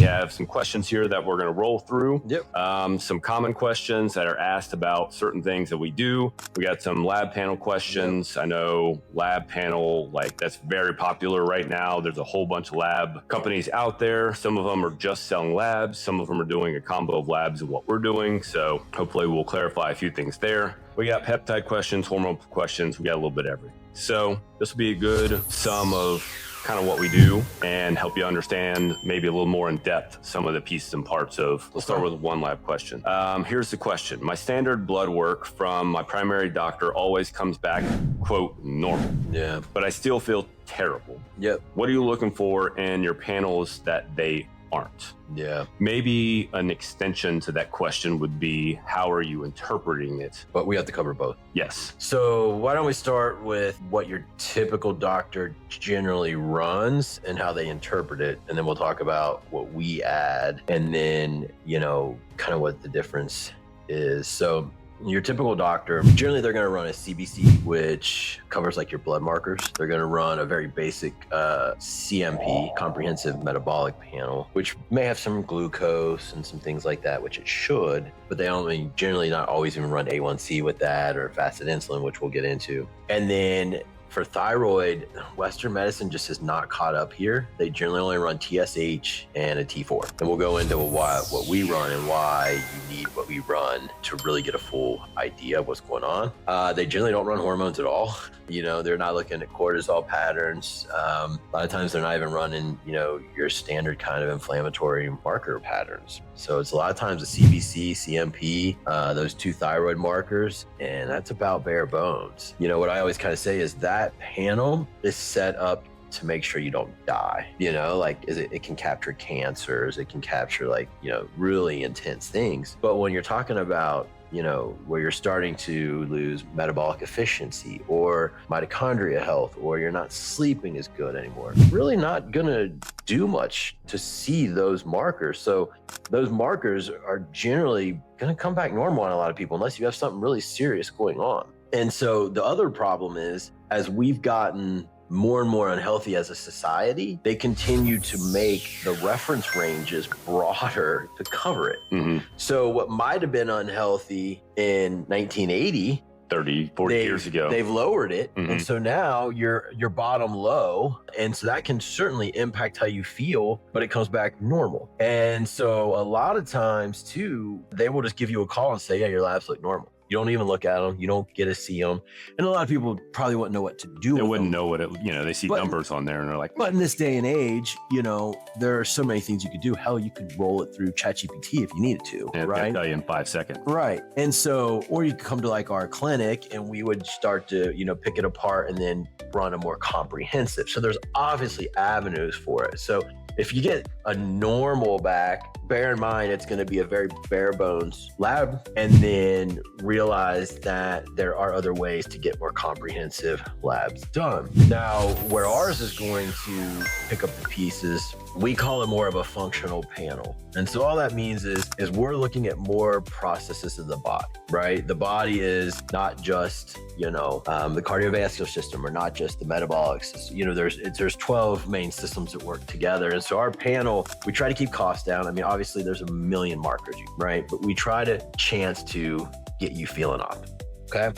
have some questions here that we're going to roll through. Yep. Some common questions that are asked about certain things that we do. We got some lab panel questions. Yep. I know lab panel, like that's very popular right now. There's a whole bunch of lab companies out there. Some of them are just selling labs. Some of them are doing a combo of labs and what we're doing. So hopefully we'll clarify a few things there. We got peptide questions, hormone questions. We got a little bit of everything. So this will be a good sum of kind of what we do and help you understand maybe a little more in depth some of the pieces and parts of. Let's start with one lab question. Here's the question. My standard blood work from my primary doctor always comes back, quote, normal. Yeah. But I still feel terrible. Yep. What are you looking for in your panels that they aren't? Yeah. Maybe an extension to that question would be, how are you interpreting it? But we have to cover both. Yes. So why don't we start with what your typical doctor generally runs and how they interpret it, and then we'll talk about what we add, and then, you know, kind of what the difference is. So your typical doctor, generally they're going to run a CBC, which covers like your blood markers. They're going to run a very basic CMP, comprehensive metabolic panel, which may have some glucose and some things like that, which it should, but they only generally not always even run A1C with that or fasted insulin, which we'll get into. And then for thyroid, Western medicine just is not caught up here. They generally only run TSH and a T4. And we'll go into what we run and why you need what we run to really get a full idea of what's going on. They generally don't run hormones at all. You know, they're not looking at cortisol patterns. A lot of times they're not even running, you know, your standard kind of inflammatory marker patterns. So it's a lot of times a CBC, CMP, those two thyroid markers, and that's about bare bones. You know, what I always kind of say is that panel is set up to make sure you don't die. You know, like it can capture cancers, it can capture like, you know, really intense things. But when you're talking about, you know, where you're starting to lose metabolic efficiency or mitochondria health, or you're not sleeping as good anymore, really not gonna do much to see those markers. So those markers are generally gonna come back normal on a lot of people unless you have something really serious going on. And so the other problem is, as we've gotten more and more unhealthy as a society, they continue to make the reference ranges broader to cover it. Mm-hmm. So what might have been unhealthy in 1980, 30, 40 years ago, they've lowered it. Mm-hmm. And so now you're bottom low. And so that can certainly impact how you feel, but it comes back normal. And so a lot of times too, they will just give you a call and say, yeah, your labs look normal. You don't even look at them. You don't get to see them. And a lot of people probably wouldn't know what to do with them. They wouldn't know what it, you know, they see numbers on there and they're like. But in this day and age, you know, there are so many things you could do. Hell, you could roll it through ChatGPT if you needed to, and right? It'll tell you in 5 seconds. Right. And so, or you could come to like our clinic and we would start to, you know, pick it apart and then run a more comprehensive. So there's obviously avenues for it. So if you get a normal back, bear in mind it's going to be a very bare bones lab, and then realize that there are other ways to get more comprehensive labs done. Now, where ours is going to pick up the pieces, we call it more of a functional panel. And so all that means is we're looking at more processes of the body, right? The body is not just, you know, the cardiovascular system, or not just the metabolic system. You know, there's 12 main systems that work together. And so our panel, we try to keep costs down. I mean, obviously there's a million markers, right? But we try to chance to get you feeling optimal, okay?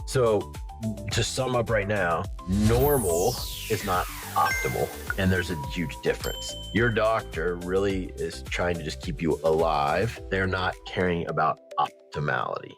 So to sum up right now, normal is not optimal, and there's a huge difference. Your doctor really is trying to just keep you alive. They're not caring about optimality.